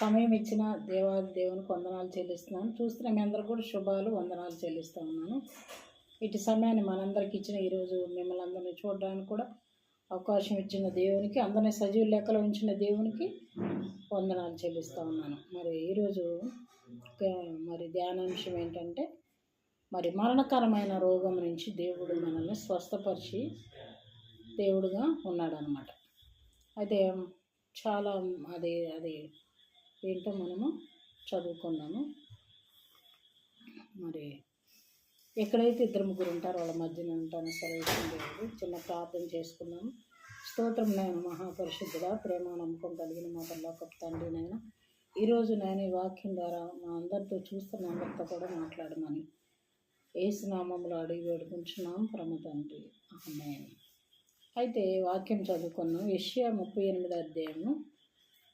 సమయం ఇచ్చిన దేవునికి వందనాలు చెల్లిస్తున్నాను. చూస్తున్న మీ అందరూ కూడా శుభాలు వందనాలు చెల్లిస్తూ ఉన్నాను. ఇటు సమయాన్ని మనందరికి ఇచ్చిన ఈరోజు మిమ్మల్ని అందరినీ చూడడానికి కూడా అవకాశం ఇచ్చిన దేవునికి, అందరినీ సజీవ లెక్కలో ఉంచిన దేవునికి వందనాలు చెల్లిస్తూ ఉన్నాను. మరి ఈరోజు మరి ధ్యానాంశం ఏంటంటే, మరి మరణకరమైన రోగం నుంచి దేవుడు మనల్ని స్వస్థపరిచి దేవుడుగా ఉన్నాడనమాట. అయితే చాలా అది ఏంటో మనము చదువుకున్నాము. మరి ఎక్కడైతే ఇద్దరు ముగ్గురు ఉంటారో వాళ్ళ మధ్యన ఉంటాను సర్వేశ్వరుని దేవుడు. చిన్న ప్రార్థన చేసుకున్నాము. స్తోత్రం నాయన, మహాపరిశుద్ధుడా, ప్రేమ నమ్మకం కలిగిన మా పరలోకపు తండ్రి నాయన, ఈరోజు నేను ఈ వాక్యం ద్వారా మా అందరితో చూస్తున్న అందరితో కూడా మాట్లాడమని యేసు నామములో అడిగి వేడుకుంటున్నాం పరమ తండ్రి, ఆమేన్. అయితే వాక్యం చదువుకున్నాం. యెషయా 38వ అధ్యాయము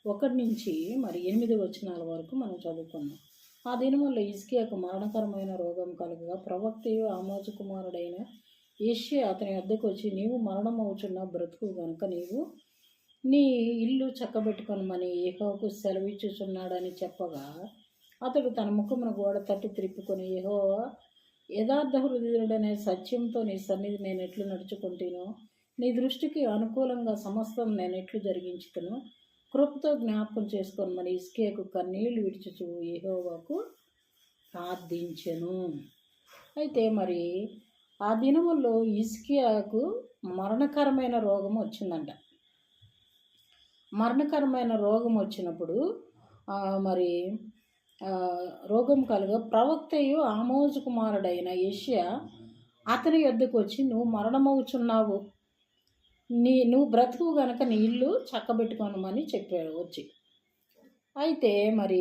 1 నుంచి మరి 8 వచనాల వరకు మనం చదువుకున్నాం. ఆ దినముల్లో హిజ్కియాకు మరణకరమైన రోగం కలుగగా ప్రవక్తయు ఆమోజు కుమారుడైన యెషయా అతని వద్దకు వచ్చి, నీవు మరణమవుచున్న బ్రతుకు గనుక నీవు నీ ఇల్లు చక్కబెట్టుకొనమని యెహోవాకు సెలవిచ్చుచున్నాడని చెప్పగా, అతడు తన ముఖమును గోడ తట్టి త్రిప్పుకొని, యెహోవా యథార్థ హృదయుడనే సత్యంతో నీ సన్నిధి నేను ఎట్లు నడుచుకుంటానో, నీ దృష్టికి అనుకూలంగా సమస్తం నేను ఎట్లు జరిగించుతాను, కృపతో జ్ఞాపకం చేసుకోమని హిజ్కియాకు కన్నీళ్లు విడిచుచు యెహోవాకు ప్రార్థించెను. అయితే మరి ఆ దినముల్లో హిజ్కియాకు మరణకరమైన రోగం వచ్చిందంట. మరణకరమైన రోగం వచ్చినప్పుడు మరి రోగం కలుగ ప్రవక్తయు ఆమోజు కుమారుడైన యెషయా అతని యొద్దకు వచ్చి, నువ్వు మరణమవుచున్నావు, నువ్వు బ్రతుకు గనక నీ ఇల్లు చక్కబెట్టుకోనమని చెప్పాడు వచ్చి. అయితే మరి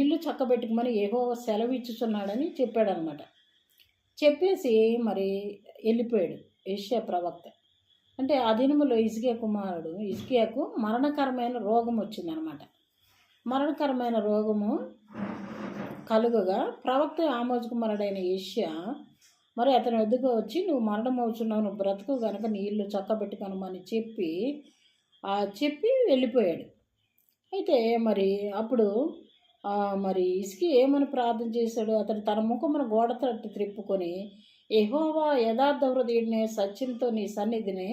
ఇల్లు చక్కబెట్టుకోమని యెహోవా సెలవు ఇచ్చుచున్నాడని చెప్పాడనమాట. చెప్పేసి మరి వెళ్ళిపోయాడు యెషయా ప్రవక్త. అంటే ఆ దినములో హిజ్కియాకు మరణకరమైన రోగం వచ్చిందనమాట. మరణకరమైన రోగము కలుగగా ప్రవక్త ఆమోజు కుమారుడైన యెషయా మరి అతని వద్దకు వచ్చి, నువ్వు మరణమవుతున్నావు, నువ్వు బ్రతుకు కనుక నీ ఇల్లు చక్కబెట్టుకొనమని చెప్పి వెళ్ళిపోయాడు. అయితే మరి అప్పుడు మరి హిజ్కియా ఏమని ప్రార్థన చేశాడు? అతడు తన ముఖమును గోడ తట్టు త్రిప్పుకొని, యెహోవా యథార్థ హృదయుడినే సత్యంతో నీ సన్నిధిని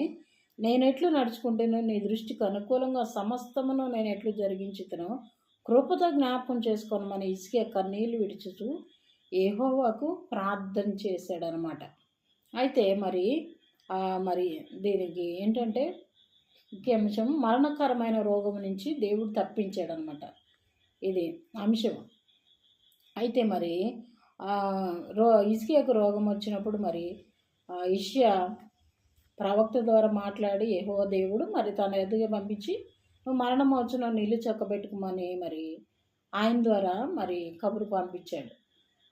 నేనెట్లు నడుచుకుంటానో, నీ దృష్టికి అనుకూలంగా సమస్తమును నేను ఎట్లు జరిగించుతానో కృపతో జ్ఞాపకం చేసుకోనమని హిజ్కియా కన్నీళ్లు విడిచుచు యెహోవాకు ప్రార్థన చేశాడనమాట. అయితే మరి దీనికి ఏంటంటే ముఖ్య అంశం, మరణకరమైన రోగం నుంచి దేవుడు తప్పించాడనమాట. ఇది అంశం. అయితే మరి హిజ్కియాకు రోగం వచ్చినప్పుడు మరి యెషయా ప్రవక్త ద్వారా మాట్లాడి యెహోవా దేవుడు మరి తన ఎదుగా పంపించి, నువ్వు మరణం వచ్చిన నీళ్ళు చక్కబెట్టుకోమని మరి ఆయన ద్వారా మరి కబురు పంపించాడు.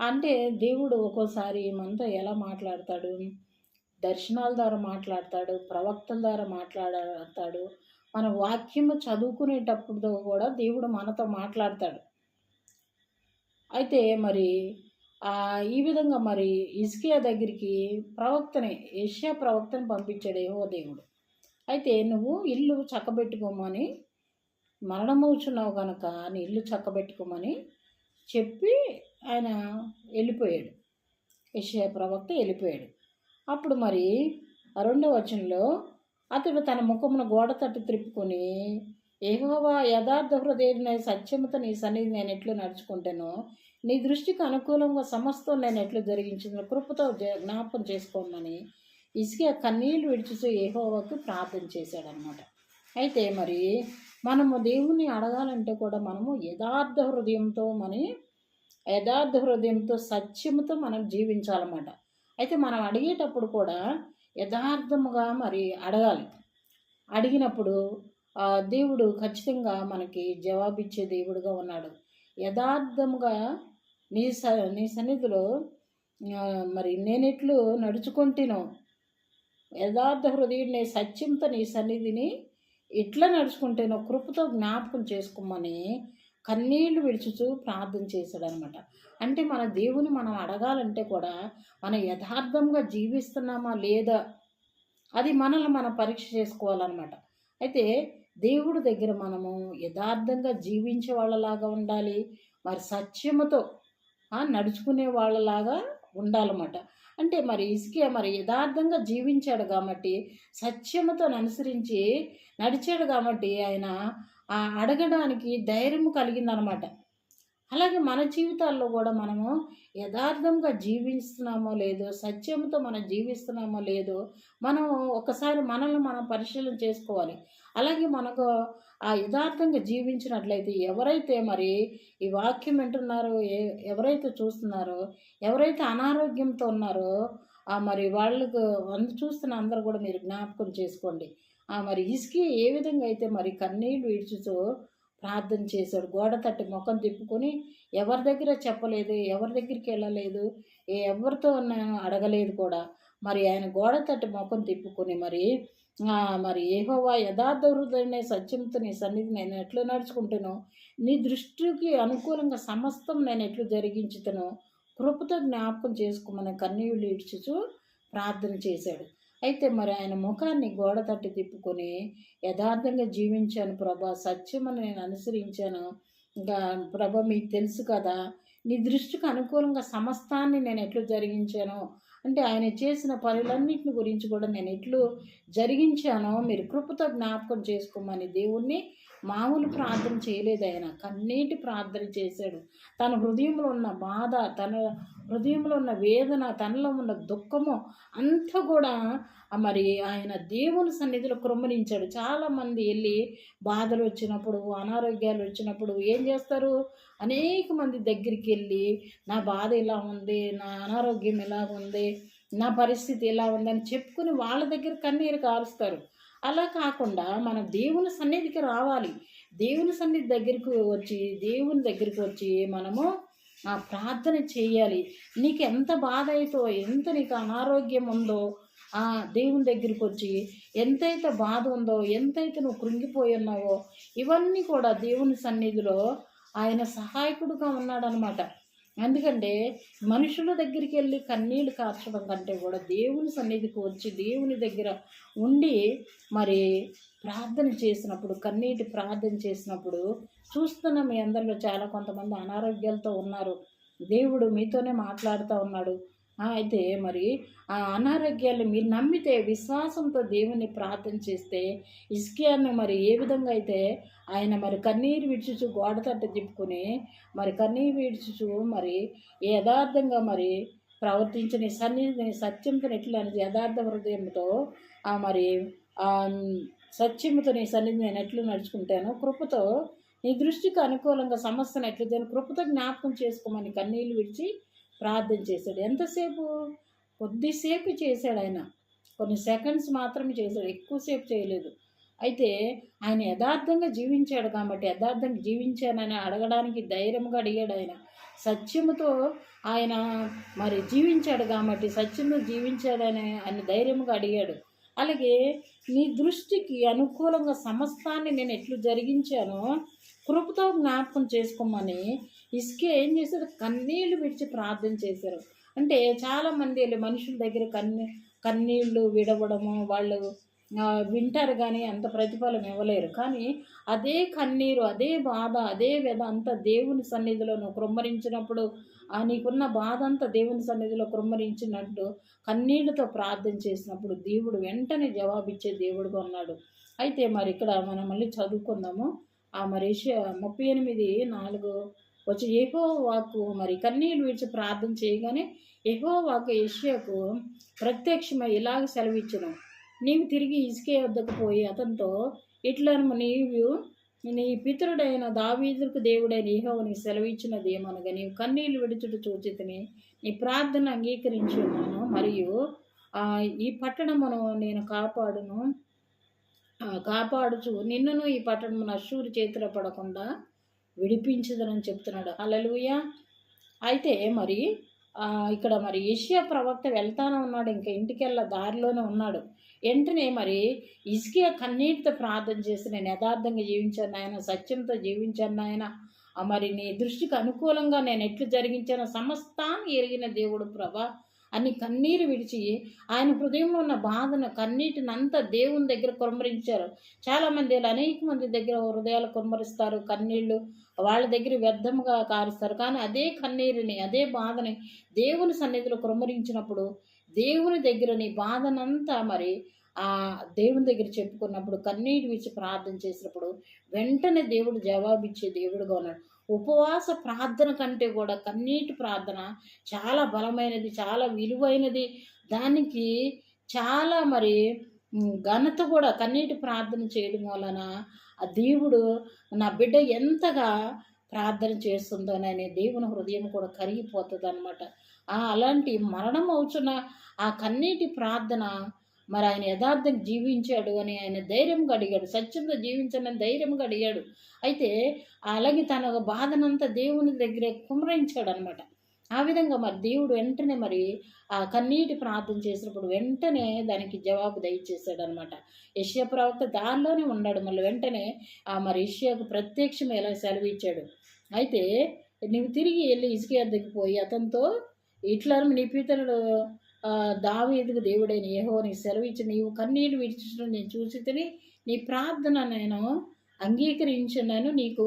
అంటే దేవుడు ఒక్కోసారి మనతో ఎలా మాట్లాడతాడు? దర్శనాల ద్వారా మాట్లాడతాడు, ప్రవక్తల ద్వారా మాట్లాడతాడు, మన వాక్యము చదువుకునేటప్పుడు కూడా దేవుడు మనతో మాట్లాడతాడు. అయితే మరి ఈ విధంగా మరి హిజ్కియా దగ్గరికి యెషయా ప్రవక్తని పంపించాడు యెహోవా దేవుడు. అయితే నువ్వు ఇల్లు చక్కబెట్టుకోమని, మరణమవుచున్నావు కనుక నీ ఇల్లు చక్కబెట్టుకోమని చెప్పి ఆయన వెళ్ళిపోయాడు. యెషయా ప్రవక్త వెళ్ళిపోయాడు. అప్పుడు మరి 2వ వచనంలో, అతడు తన ముఖమును గోడ తట్టు త్రిప్పుకొని, యెహోవా యథార్థ హృదయుడనే సత్యముతో నీ సన్నిధి నేను ఎట్లు నడుచుకుంటానో, నీ దృష్టికి అనుకూలంగా సమస్తం నేను ఎట్లు జరిగించిన కృపతో జ్ఞాపకం చేసుకోమని హిజ్కియా కన్నీళ్లు విడిచుతూ యెహోవాకు ప్రార్థన చేశాడనమాట. అయితే మరి మనము దేవుణ్ణి అడగాలంటే కూడా మనము యథార్థ హృదయంతో సత్యముతో మనం జీవించాలన్నమాట. అయితే మనం అడిగేటప్పుడు కూడా యథార్థముగా మరి అడగాలి. అడిగినప్పుడు దేవుడు ఖచ్చితంగా మనకి జవాబిచ్చే దేవుడుగా ఉన్నాడు. యథార్థముగా నీ సన్నిధిలో మరి నేనెట్లు నడుచుకుంటానో, యథార్థ హృదయుడిని సత్యంతో నీ సన్నిధిని ఎట్లా నడుచుకుంటానో కృపతో జ్ఞాపకం చేసుకోమని కన్నీళ్లు విడుచుచూ ప్రార్థన చేశాడనమాట. అంటే మన దేవుని మనం అడగాలంటే కూడా మనం యథార్థంగా జీవిస్తున్నామా లేదా, అది మనల్ని మనం పరీక్ష చేసుకోవాలన్నమాట. అయితే దేవుడి దగ్గర మనము యథార్థంగా జీవించే వాళ్ళలాగా ఉండాలి. మరి సత్యముతో నడుచుకునే వాళ్ళలాగా ఉండాలన్నమాట. అంటే మరి హిజ్కియా మరి యథార్థంగా జీవించాడు కాబట్టి, సత్యముతోని అనుసరించి నడిచాడు కాబట్టి ఆయన అడగడానికి ధైర్యం కలిగిందనమాట. అలాగే మన జీవితాల్లో కూడా మనము యథార్థంగా జీవిస్తున్నామో లేదో, సత్యంతో మనం జీవిస్తున్నామో లేదో, మనం ఒకసారి మనల్ని మనం పరిశీలన చేసుకోవాలి. అలాగే మనకు యథార్థంగా జీవించినట్లయితే ఎవరైతే మరి ఈ వాక్యం వింటున్నారో, ఎవరైతే చూస్తున్నారో, ఎవరైతే అనారోగ్యంతో ఉన్నారో మరి వాళ్ళకు చూస్తున్న అందరూ కూడా మీరు జ్ఞాపకం చేసుకోండి. మరి హిజ్కియా ఏ విధంగా అయితే మరి కన్నీళ్లు విడుచుతూ ప్రార్థన చేశాడు. గోడ తట్టి ముఖం తిప్పుకొని ఎవరి దగ్గర చెప్పలేదు, ఎవరి దగ్గరికి వెళ్ళలేదు, ఎవరితో అడగలేదు కూడా. మరి ఆయన గోడ తట్టి ముఖం తిప్పుకొని మరి యెహోవా యథార్థ హృదయనే సత్యంతో నీ సన్నిధి నేను ఎట్లు నడుచుకుంటానో, నీ దృష్టికి అనుకూలంగా సమస్తం నేను ఎట్లు జరిగించుతానో కృపతో జ్ఞాపకం చేసుకోమని కన్నీళ్ళు ఇడ్చుచు ప్రార్థన చేశాడు. అయితే మరి ఆయన ముఖాన్ని గోడ తట్టి తిప్పుకొని యథార్థంగా జీవించాను ప్రభా, సత్యమని నేను అనుసరించాను. ఇంకా ప్రభా మీకు తెలుసు కదా, నీ దృష్టికి అనుకూలంగా సమస్తాన్ని నేను ఎట్లు జరిగించాను అంటే ఆయన చేసిన పనులన్నింటిని గురించి కూడా నేను ఎట్లు జరిగించానో మీరు కృపతో జ్ఞాపకం చేసుకోమని దేవుణ్ణి మామూలు ప్రార్థన చేయలేదు. ఆయన కన్నీటి ప్రార్థన చేశాడు. తన హృదయంలో ఉన్న బాధ, తన హృదయంలో ఉన్న వేదన, తనలో ఉన్న దుఃఖము అంతా కూడా మరి ఆయన దేవుని సన్నిధిలో కృమ్మరించాడు. చాలామంది వెళ్ళి బాధలు వచ్చినప్పుడు, అనారోగ్యాలు వచ్చినప్పుడు ఏం చేస్తారు? అనేక మంది దగ్గరికి వెళ్ళి నా బాధ ఇలా ఉంది, నా అనారోగ్యం ఇలా ఉంది, నా పరిస్థితి ఇలా ఉందని చెప్పుకుని వాళ్ళ దగ్గర కన్నీరు కారుస్తారు. అలా కాకుండా మనం దేవుని సన్నిధికి రావాలి. దేవుని సన్నిధి దేవుని దగ్గరికి వచ్చి మనము ప్రార్థన చేయాలి. నీకు ఎంత బాధ అయితో, ఎంత నీకు అనారోగ్యం ఉందో దేవుని దగ్గరికి వచ్చి ఎంతైతే బాధ ఉందో, ఎంతైతే నువ్వు కృంగిపోయి ఉన్నావో ఇవన్నీ కూడా దేవుని సన్నిధిలో ఆయన సహాయకుడుగా ఉన్నాడనమాట. ఎందుకంటే మనుషుల దగ్గరికి వెళ్ళి కన్నీళ్ళు కార్చడం కంటే కూడా దేవుని సన్నిధికి వచ్చి దేవుని దగ్గర ఉండి మరి ప్రార్థన చేసినప్పుడు, కన్నీటి ప్రార్థన చేసినప్పుడు చూస్తున్న మీ అందరిలో చాలా కొంతమంది అనారోగ్యాలతో ఉన్నారు. దేవుడు మీతోనే మాట్లాడుతూ ఉన్నాడు. అయితే మరి ఆ అనారోగ్యాలు మీరు నమ్మితే, విశ్వాసంతో దేవుని ప్రార్థన చేస్తే హిజ్కియాను మరి ఏ విధంగా అయితే ఆయన మరి కన్నీరు విడుచుచు గోడ తట్ట తిప్పుకొని మరి కన్నీరు విడుచుచు మరి యథార్థంగా మరి ప్రవర్తించిన సన్నిధిని సత్యంతో ఎట్లా యథార్థ హృదయంతో మరి సత్యముతో నీ సన్నిధి నేను ఎట్లు నడుచుకుంటాను, కృపతో నీ దృష్టికి అనుకూలంగా సమస్యను ఎట్లు కృపతో జ్ఞాపకం చేసుకోమని కన్నీళ్ళు విడిచి ప్రార్థన చేశాడు. ఎంతసేపు? కొద్దిసేపు చేశాడు ఆయన. కొన్ని సెకండ్స్ మాత్రమే చేశాడు, ఎక్కువసేపు చేయలేదు. అయితే ఆయన యథార్థంగా జీవించాడు కాబట్టి, యథార్థంగా జీవించానని అడగడానికి ధైర్యంగా అడిగాడు. ఆయన సత్యముతో ఆయన మరి జీవించాడు కాబట్టి, సత్యంతో జీవించాడని ఆయన ధైర్యంగా అడిగాడు. అలాగే నీ దృష్టికి అనుకూలంగా సమస్తాన్ని నేను ఎట్లు జరిగించానో కృపతో జ్ఞాపకం చేసుకోమని హిజ్కియా ఏం చేశారు? కన్నీళ్లు విడిచి ప్రార్థన చేశారు. అంటే చాలామంది వెళ్ళి మనుషుల దగ్గర కన్నీళ్లు విడవడము, వాళ్ళు వింటారు కానీ అంత ప్రతిఫలం ఇవ్వలేరు. కానీ అదే కన్నీరు, అదే బాధ, అదే వ్యధ అంతా దేవుని సన్నిధిలో నువ్వు కృమ్మరించినప్పుడు, నీకున్న బాధ అంతా దేవుని సన్నిధిలో కృమ్మరించినట్టు కన్నీళ్లతో ప్రార్థన చేసినప్పుడు దేవుడు వెంటనే జవాబిచ్చే దేవుడుగా ఉన్నాడు. అయితే మరి ఇక్కడ మనం మళ్ళీ చదువుకుందాము. మరి 38:4 వచ్చి యెహోవా వాక్కు మరి కన్నీళ్ళు విడిచి ప్రార్థన చేయగానే యెహోవా వాక్కు యెషయాకు ప్రత్యక్షమై ఇలాగ సెలవిచ్చును, నీవు తిరిగి హిజ్కియా వద్దకు పోయి అతనితో ఇట్లను నీ పితరుడైన దావీదుకు దేవుడైన యెహోవా నీకు సెలవిచ్చినది ఏమనగా, నీవు కన్నీళ్ళు విడుచుట చూచితిని, నీ ప్రార్థన అంగీకరించి ఉన్నాను, మరియు ఈ పట్టణమును నేను కాపాడుచు నిన్నును ఈ పట్టణమును అష్షూరు చేతిలో పడకుండా విడిపించదనని చెప్తున్నాడు. హల్లెలూయా. అయితే మరి ఇక్కడ మరి యెషయా ప్రవక్త వెళ్తానే ఉన్నాడు, ఇంకా ఇంటికెళ్ళ దారిలోనే ఉన్నాడు. వెంటనే మరి హిజ్కియా కన్నీటితో ప్రార్థన చేసి, నేను యథార్థంగా జీవించాను ఆయన, సత్యంతో జీవించాను ఆయన, మరి నీ దృష్టికి అనుకూలంగా నేను ఎట్లు జరిగించానో సమస్తాన్ని ఎరిగిన దేవుడు ప్రభా, అని కన్నీరు విడిచి ఆయన హృదయంలో ఉన్న బాధను కన్నీటినంతా దేవుని దగ్గర కుమ్మరించారు. చాలామంది అనేక మంది దగ్గర హృదయాలు కుమ్మరిస్తారు, కన్నీళ్ళు వాళ్ళ దగ్గర వ్యర్థముగా కారుస్తారు. కానీ అదే కన్నీరుని, అదే బాధని దేవుని సన్నిధిలో కుమ్మరించినప్పుడు, దేవుని దగ్గర నీ బాధనంతా మరి దేవుని దగ్గర చెప్పుకున్నప్పుడు, కన్నీటి విడిచి ప్రార్థన చేసినప్పుడు వెంటనే దేవుడు జవాబిచ్చే దేవుడుగా ఉన్నాడు. ఉపవాస ప్రార్థన కంటే కూడా కన్నీటి ప్రార్థన చాలా బలమైనది, చాలా విలువైనది. దానికి చాలా మరి ఘనత కూడా. కన్నీటి ప్రార్థన చేయడం వలన ఆ దేవుడు నా బిడ్డ ఎంతగా ప్రార్థన చేస్తుందోనని దేవుని హృదయం కూడా కరిగిపోతుంది అనమాట. అలాంటి మరణం అవుతున్న ఆ కన్నీటి ప్రార్థన మరి ఆయన యథార్థం జీవించాడు అని ఆయన ధైర్యంగా అడిగాడు, సత్యంగా జీవించాలని ధైర్యంగా అడిగాడు. అయితే అలాగే తన బాధనంతా దేవుని దగ్గరే కుమ్మరించాడు అనమాట. ఆ విధంగా మరి దేవుడు వెంటనే మరి ఆ కన్నీటి ప్రార్థన చేసినప్పుడు వెంటనే దానికి జవాబు దయచేశాడు అనమాట. యెషయా ప్రవక్త దానిలోనే ఉన్నాడు. మళ్ళీ వెంటనే మరి యెషయాకు ప్రత్యక్షం ఎలా సెలవిచ్చాడు. అయితే నువ్వు తిరిగి వెళ్ళి హిజ్కియా దగ్గరికి పోయి అతనితో ఇట్లా నీ పితరుడు దావీదుకు దేవుడైన యెహోవా నీకు సెలవిచ్చి నీవు కన్నీళ్ళు విడిచడం నేను చూసి తిని నీ ప్రార్థన నేను అంగీకరించినాను, నీకు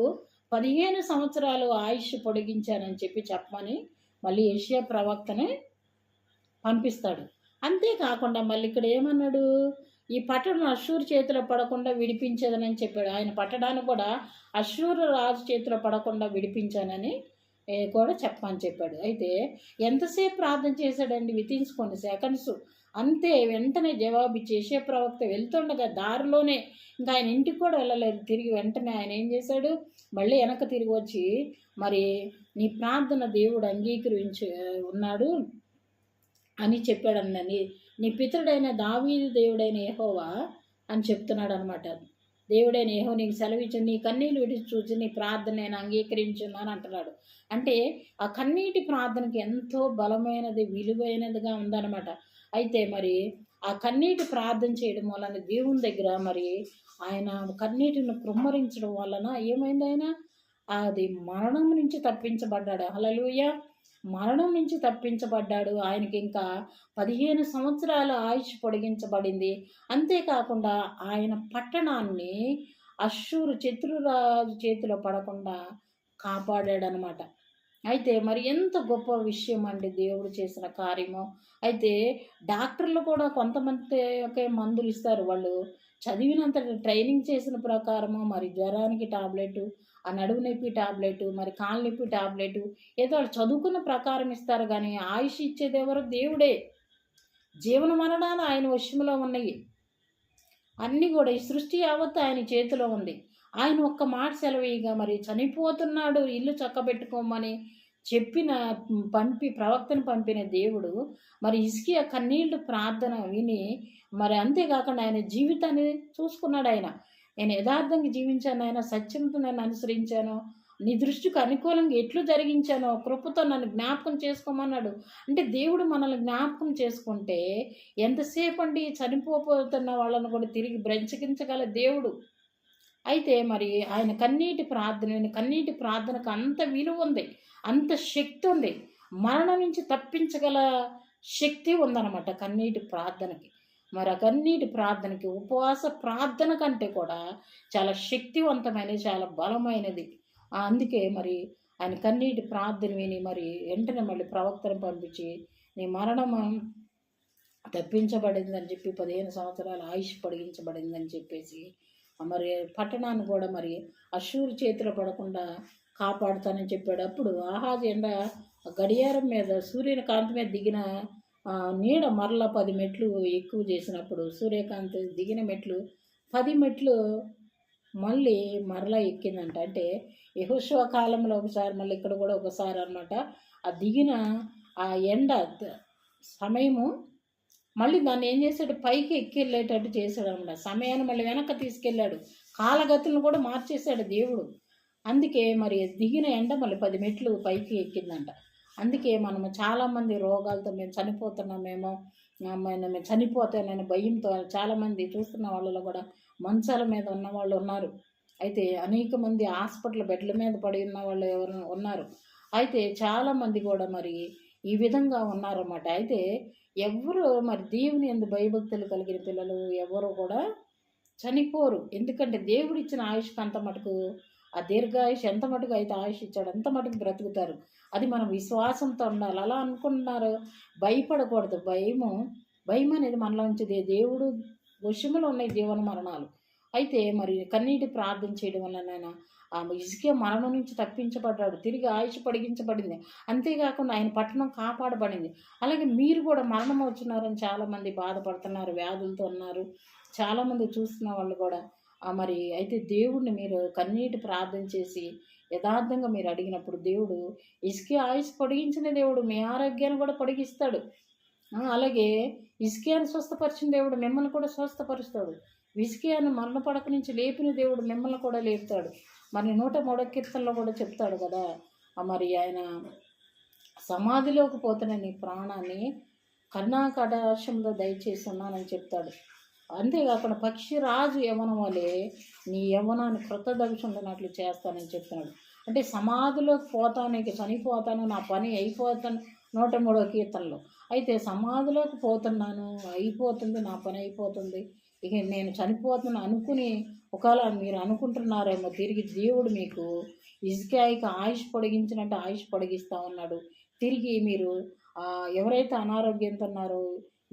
15 సంవత్సరాలు ఆయుష్ పొడిగించానని చెప్పమని మళ్ళీ యెషయా ప్రవక్తనే పంపిస్తాడు. అంతేకాకుండా మళ్ళీ ఇక్కడ ఏమన్నాడు, ఈ పట్టణం అశ్షూరు చేతిలో పడకుండా విడిపించేదనని చెప్పాడు. ఆయన పట్టణాన్ని కూడా అశ్షూరు రాజు చేతిలో పడకుండా విడిపించానని కూడా చెప్పమని చెప్పాడు. అయితే ఎంతసేపు ప్రార్థన చేశాడండి? వితిన్స్ కొన్ని సెకండ్స్ అంతే. వెంటనే జవాబిచ్చి యెషయా ప్రవక్త వెళ్తుండగా దారిలోనే, ఇంకా ఆయన ఇంటికి కూడా వెళ్ళలేదు. తిరిగి వెంటనే ఆయన ఏం చేశాడు, మళ్ళీ వెనక తిరిగి వచ్చి మరి నీ ప్రార్థన దేవుడు అంగీకరించి ఉన్నాడు అని చెప్పాడన్న. నీ పితరుడైన దావీదు దేవుడైన యెహోవా అని చెప్తున్నాడు అనమాట. దేవుడైన యెహోవా నీకు సెలవిచ్చి నీ కన్నీళ్ళు విడిచి చూసి నీ ప్రార్థన నేను అంగీకరించున్నాను అంటున్నాడు. అంటే ఆ కన్నీటి ప్రార్థనకి ఎంతో బలమైనది, విలువైనదిగా ఉందన్నమాట. అయితే మరి ఆ కన్నీటి ప్రార్థన చేయడం వలన దేవుని దగ్గర మరి ఆయన కన్నీటిని కృమ్మరించడం వలన ఏమైంది, ఆయన అది మరణం నుంచి తప్పించబడ్డాడు. హల్లెలూయా! మరణం నుంచి తప్పించబడ్డాడు. ఆయనకి ఇంకా 15 సంవత్సరాల ఆయుష్ పొడిగించబడింది. అంతేకాకుండా ఆయన పట్టణాన్ని అశ్షూరు శత్రురాజు చేతిలో పడకుండా కాపాడాడనమాట. అయితే మరి ఎంత గొప్ప విషయం అండి దేవుడు చేసిన కార్యము. అయితే డాక్టర్లు కూడా కొంతమందికే మందులు ఇస్తారు. వాళ్ళు చదివినంత ట్రైనింగ్ చేసిన ప్రకారము మరి జ్వరానికి టాబ్లెట్, ఆ నడుము నొప్పి టాబ్లెట్, మరి కాళ్ళ నొప్పి టాబ్లెట్ ఏదో వాళ్ళు చదువుకున్న ప్రకారం ఇస్తారు. కానీ ఆయుష్ ఇచ్చేది ఎవరు? దేవుడే. జీవన మరణాలు ఆయన వశంలో ఉన్నాయి. అన్నీ కూడా ఈ సృష్టి యావత్తు ఆయన చేతిలో ఉంది. ఆయన ఒక్క మాట సెలవీయగా మరి చనిపోతున్నాడు ఇల్లు చక్కబెట్టుకోమని ప్రవక్తను పంపిన దేవుడు మరి హిజ్కియా కన్నీళ్ళు ప్రార్థన విని మరి అంతేకాకుండా ఆయన జీవితాన్ని చూసుకున్నాడు. నేను యథార్థంగా జీవించాను, ఆయన సత్యంతో నన్ను అనుసరించాను, నీ దృష్టికి అనుకూలంగా ఎట్లు జరిగించానో కృపతో నన్ను జ్ఞాపకం చేసుకోమన్నాడు. అంటే దేవుడు మనల్ని జ్ఞాపకం చేసుకుంటే ఎంతసేపు అండి చనిపోతున్న వాళ్ళను కూడా తిరిగి బ్రతికించగల దేవుడు. అయితే మరి ఆయన కన్నీటి ప్రార్థనకు అంత విలువ ఉంది, అంత శక్తి ఉంది. మరణం నుంచి తప్పించగల శక్తి ఉందన్నమాట కన్నీటి ప్రార్థనకి. మరి ఆ కన్నీటి ప్రార్థనకి ఉపవాస ప్రార్థన కంటే కూడా చాలా శక్తివంతమైనది, చాలా బలమైనది. అందుకే మరి ఆయన కన్నీటి ప్రార్థన విని మరి వెంటనే మళ్ళీ ప్రవక్తను పంపించి నీ మరణం తప్పించబడిందని చెప్పి 15 సంవత్సరాల ఆయుష్ పొడిగించబడిందని చెప్పేసి మరి పట్టణాన్ని కూడా మరి అశ్షూరు చేతిలో పడకుండా కాపాడుతానని చెప్పాడు. అప్పుడు ఆహాజు ఎండ గడియారం మీద సూర్యుని కాంతి మీద దిగిన నీడ మరలా 10 మెట్లు ఎక్కువ చేసినప్పుడు సూర్యకాంతి దిగిన మెట్లు 10 మెట్లు మళ్ళీ మరలా ఎక్కిందంట. అంటే యెహోషువ కాలంలో ఒకసారి, మళ్ళీ ఇక్కడ కూడా ఒకసారి అనమాట. ఆ దిగిన ఆ ఎండ సమయము మళ్ళీ దాన్ని ఏం చేశాడు, పైకి ఎక్కెళ్ళేటట్టు చేశాడు అనమాట. సమయాన్ని మళ్ళీ వెనక్కి తీసుకెళ్ళాడు, కాలగతులను కూడా మార్చేశాడు దేవుడు. అందుకే మరి దిగిన ఎండ మళ్ళీ 10 మెట్లు పైకి ఎక్కిందంట. అందుకే మనము చాలామంది రోగాలతో మేము చనిపోతున్నామేమో, మేము చనిపోతానని భయంతో చాలామంది చూస్తున్న వాళ్ళలో కూడా మంచాల మీద ఉన్న వాళ్ళు ఉన్నారు. అయితే అనేక మంది హాస్పిటల్ బెడ్ల మీద పడి ఉన్న వాళ్ళు ఎవరు ఉన్నారు. అయితే చాలామంది కూడా మరి ఈ విధంగా ఉన్నారన్నమాట. అయితే ఎవ్వరు మరి దేవుని యందు భయభక్తులు కలిగిన పిల్లలు ఎవరు కూడా చనిపోరు. ఎందుకంటే దేవుడిచ్చిన ఆయుష్‌కి అంత మటుకు ఆ దీర్ఘాయుష్ ఎంత మటుకు అయితే ఆయుష్ ఇచ్చాడో అంత మటుకు బ్రతుకుతారు. అది మనం విశ్వాసంతో ఉండాలి. అలా అనుకుంటున్నారు, భయపడకూడదు. భయమనేది మనలో ఉంచితే దేవుడు వశములో ఉన్నాయి జీవన మరణాలు. అయితే మరి కన్నీటి ప్రార్థన చేయడం వల్లనైనా హిజ్కియా మరణం నుంచి తప్పించబడ్డాడు. తిరిగి ఆయుష్ పొడిగించబడింది. అంతేకాకుండా ఆయన పట్టణం కాపాడబడింది. అలాగే మీరు కూడా మరణం వచ్చున్నారని చాలామంది బాధపడుతున్నారు, వ్యాధులతో ఉన్నారు. చాలామంది చూస్తున్న వాళ్ళు కూడా మరి అయితే దేవుడిని మీరు కన్నీటి ప్రార్థన చేసి యథార్థంగా మీరు అడిగినప్పుడు దేవుడు హిజ్కియా ఆయుష్ పొడిగించిన దేవుడు మీ ఆరోగ్యాన్ని కూడా పొడిగిస్తాడు. అలాగే హిజ్కియాను స్వస్థపరిచిన దేవుడు మిమ్మల్ని కూడా స్వస్థపరుస్తాడు. హిజ్కియాను మరణ పడక నుంచి లేపిన దేవుడు మిమ్మల్ని కూడా లేపుతాడు. మరి 103వ కీర్తనలో కూడా చెప్తాడు కదా, మరి ఆయన సమాధిలోకి పోతున్న నీ ప్రాణాన్ని కరుణాకటాక్షంలో దయచేసి ఉన్నానని చెప్తాడు. అంతేకాకుండా పక్షిరాజు యవ్వనం వలె నీ యవ్వనాన్ని కృతదగుచుండనట్లు చేస్తానని చెప్తున్నాడు. అంటే సమాధిలోకి పోతాను, ఇక చనిపోతాను, నా పని అయిపోతాను 103వ కీర్తనలో. అయితే సమాధిలోకి పోతున్నాను, అయిపోతుంది, నా పని అయిపోతుంది, ఇక నేను చనిపోతున్నాను అనుకుని ఒకవేళ మీరు అనుకుంటున్నారేమో, తిరిగి దేవుడు మీకు హిజ్కియాకి ఆయుష్ పొడిగించినట్టు ఆయుష్ పొడిగిస్తూ ఉన్నాడు. తిరిగి మీరు ఎవరైతే అనారోగ్యంతో ఉన్నారో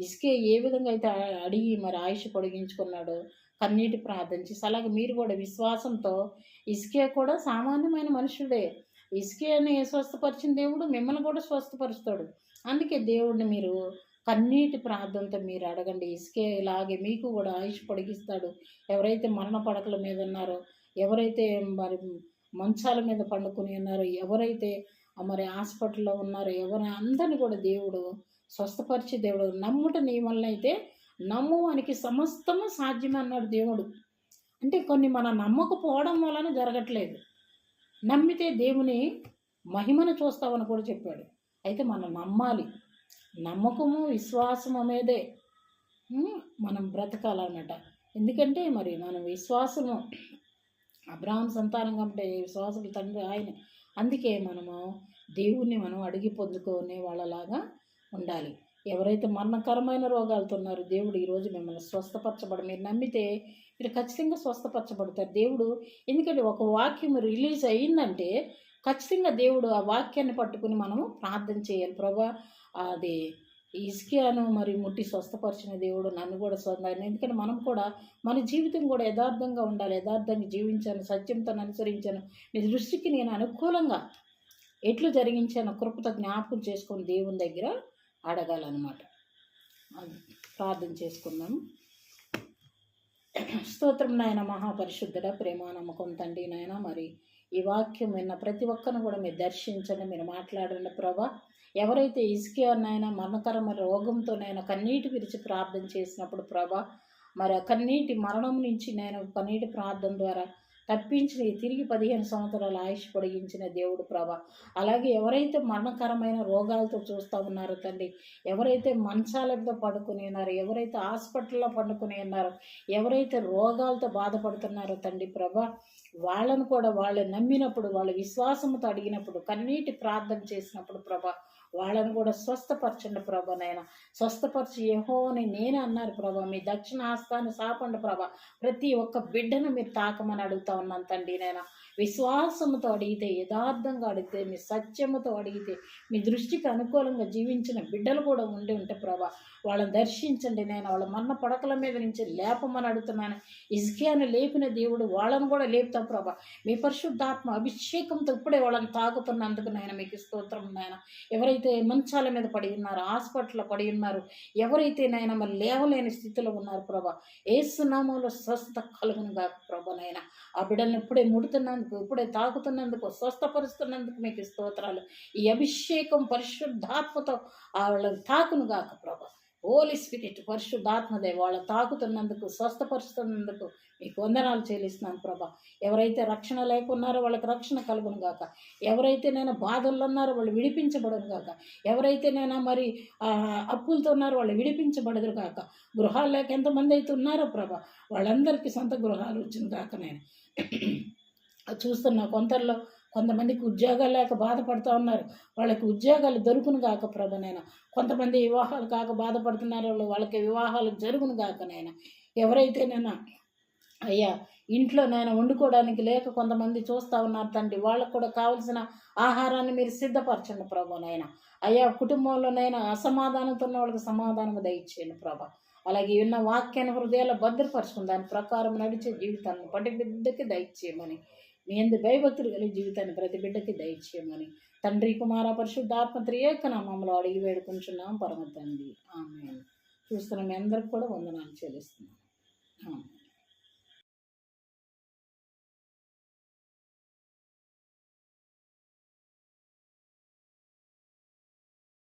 హిజ్కియా ఏ విధంగా అయితే అడిగి మరి ఆయుష్ పొడిగించుకున్నాడో కన్నీటి ప్రార్థన చేసి, అలాగే మీరు కూడా విశ్వాసంతో హిజ్కియా కూడా సామాన్యమైన మనుషుడే. హిజ్కియాని స్వస్థపరిచిన దేవుడు మిమ్మల్ని కూడా స్వస్థపరుస్తాడు. అందుకే దేవుడిని మీరు కన్నీటి ప్రార్థనతో మీరు అడగండి. హిజ్కియా ఇలాగే మీకు కూడా ఆయుష్ పొడిగిస్తాడు. ఎవరైతే మరణ పడకల మీద ఉన్నారో, ఎవరైతే మరి మంచాల మీద పండుకొని ఉన్నారో, ఎవరైతే మరి హాస్పిటల్లో ఉన్నారో, అందరిని కూడా దేవుడు స్వస్థపరిచే దేవుడు. నమ్ముట నీ వలన అయితే నమ్మువానికి సమస్తము సాధ్యం అన్నాడు దేవుడు. అంటే కొన్ని మనం నమ్మకపోవడం వలన జరగట్లేదు. నమ్మితే దేవుని మహిమను చూస్తామని కూడా చెప్పాడు. అయితే మనం నమ్మాలి. నమ్మకము విశ్వాసం అనేదే మనం బ్రతకాలన్నమాట. ఎందుకంటే మరి మనం విశ్వాసము అబ్రహాం సంతానం కాబట్టి విశ్వాసం తండ్రి ఆయన. అందుకే మనము దేవుణ్ణి మనం అడిగి పొందుకునే వాళ్ళలాగా ఉండాలి. ఎవరైతే మరణకరమైన రోగాలతో ఉన్నారో దేవుడు ఈరోజు మిమ్మల్ని స్వస్థపరచబడి మీరు నమ్మితే మీరు ఖచ్చితంగా స్వస్థపరచబడతారు. దేవుడు ఎందుకంటే ఒక వాక్యం రిలీజ్ అయ్యిందంటే ఖచ్చితంగా దేవుడు ఆ వాక్యాన్ని పట్టుకుని మనము ప్రార్థన చేయాలి. ప్రభా అది హిజ్కియాను మరి ముట్టి స్వస్థపరిచిన దేవుడు నన్ను కూడా ఎందుకంటే మనం కూడా మన జీవితం కూడా యథార్థంగా ఉండాలి. యథార్థంగా జీవించాను, సత్యంతో అనుసరించాను, నీ దృష్టికి నేను అనుకూలంగా ఎట్లు జరిగించాను కృపతో జ్ఞాపకం చేసుకొని దేవుని దగ్గర అడగాలన్నమాట. ప్రార్థన చేసుకుందాం. స్తోత్రం నాయన, మహాపరిశుద్ధుడ, ప్రేమ నమ్మకం తండ్రి నాయన, మరి ఈ వాక్యం విన్న ప్రతి ఒక్కరిని కూడా మీరు దర్శించండి, మీరు మాట్లాడండి ప్రభా. ఎవరైతే హిజ్కియా నాయన మరణకరమైన రోగంతోనైనా కన్నీటి విరిచి ప్రార్థన చేసినప్పుడు ప్రభా, మరి ఆ కన్నీటి మరణం నుంచి నేను కన్నీటి ప్రార్థన ద్వారా తప్పించి తిరిగి 15 సంవత్సరాల ఆయుష్ పొడిగించిన దేవుడు ప్రభా. అలాగే ఎవరైతే మరణకరమైన రోగాలతో చూస్తూ ఉన్నారో తండ్రి, ఎవరైతే మంచాలతో పడుకుని ఉన్నారో, ఎవరైతే హాస్పిటల్లో పండుకుని ఉన్నారో, ఎవరైతే రోగాలతో బాధపడుతున్నారో తండ్రి ప్రభా, వాళ్ళను కూడా వాళ్ళు నమ్మినప్పుడు, వాళ్ళ విశ్వాసంతో అడిగినప్పుడు, కన్నీటి ప్రార్థన చేసినప్పుడు ప్రభా, వాళ్ళను కూడా స్వస్థపరచండి ప్రభా. నాయన స్వస్థపరిచి యెహోవాని నేనే అన్నారు ప్రభా. మీ దక్షిణ హస్తాన్ని సాపండి ప్రభా. ప్రతి ఒక్క బిడ్డను మీరు తాకమని అడుగుతా ఉన్నాను తండ్రి. నాయన విశ్వాసముతో అడిగితే, యథార్థంగా అడిగితే, మీ సత్యముతో అడిగితే, మీ దృష్టికి అనుకూలంగా జీవించిన బిడ్డలు కూడా ఉంటే ప్రభా, వాళ్ళని దర్శించండి. నేను వాళ్ళ మరణ పడకల మీద నుంచి లేపమని అడుగుతున్నాను. హిజ్కియాను లేపిన దేవుడు వాళ్ళను కూడా లేపుతా ప్రభా. మీ పరిశుద్ధాత్మ అభిషేకంతో ఇప్పుడే వాళ్ళని తాకుతున్నందుకు నాయన మీకు స్తోత్రం నాయన. ఎవరైతే మంచాల మీద పడి ఉన్నారు, హాస్పిటల్లో పడి ఉన్నారు, ఎవరైతే నాయన మరి లేవలేని స్థితిలో ఉన్నారు ప్రభా, యేసు నామములో స్వస్థత కలుగును గాక ప్రభా. నాయన ఆ బిడ్డలను ఇప్పుడే ముడుతున్నందుకు, ఇప్పుడే తాకుతున్నందుకు, స్వస్థపరుస్తున్నందుకు మీకు స్తోత్రాలు. ఈ అభిషేకం పరిశుద్ధాత్మతో వాళ్ళని తాకును గాక ప్రభా. హోలీ స్పిరిట్ పరిశుద్ధాత్మదే వాళ్ళ తాకుతున్నందుకు, స్వస్థపరుస్తున్నందుకు మీకు వందనాలు చెల్లిస్తున్నాను ప్రభా. ఎవరైతే రక్షణ లేకున్నారో వాళ్ళకి రక్షణ కలుగును గాక. ఎవరైతే నేను బాధల్లో ఉన్నారో వాళ్ళు విడిపించబడను గాక. ఎవరైతే నేను మరి అప్పులతో ఉన్నారో వాళ్ళు విడిపించబడదురు గాక. గృహాలు లేక ఎంతమంది అయితే ఉన్నారో ప్రభా, వాళ్ళందరికీ సొంత గృహాలు వచ్చిన గాక. నేను చూస్తున్నా కొంతలో కొంతమందికి ఉద్యోగాలు లేక బాధపడుతూ ఉన్నారు, వాళ్ళకి ఉద్యోగాలు దొరుకును గాక ప్రభు నాయన. కొంతమంది వివాహాలు కాక బాధపడుతున్నారు, వాళ్ళకి వివాహాలు జరుగును గాక నాయన. ఎవరైతేనైనా అయ్యా ఇంట్లో నేను వండుకోవడానికి లేక కొంతమంది చూస్తూ ఉన్నారు తండ్రి, వాళ్ళకు కూడా కావలసిన ఆహారాన్ని మీరు సిద్ధపరచండి ప్రభు నాయన. అయ్యా కుటుంబంలోనైనా అసమాధానంతో ఉన్న వాళ్ళకి సమాధానం దయచేయండి ప్రభా. అలాగే ఉన్న వాక్యాన్ని హృదయాల్లో భద్రపరచుకుని దాని ప్రకారం నడిచే జీవితాన్ని ప్రతి బిడ్డకి దయచేయమని, మీ ఎందు భయభక్తులు కలిగి జీవితాన్ని ప్రతి బిడ్డకి దయచేయమని తండ్రి కుమార పరిశుద్ధాత్మ త్రియేక నామములో అడిగి వేడుకుంటున్నాం పరమ తండ్రి. ఆమేన్. చూస్తున్న మీ అందరికి కూడా వందనాలు చెల్లిస్తున్నాం. ఆమేన్.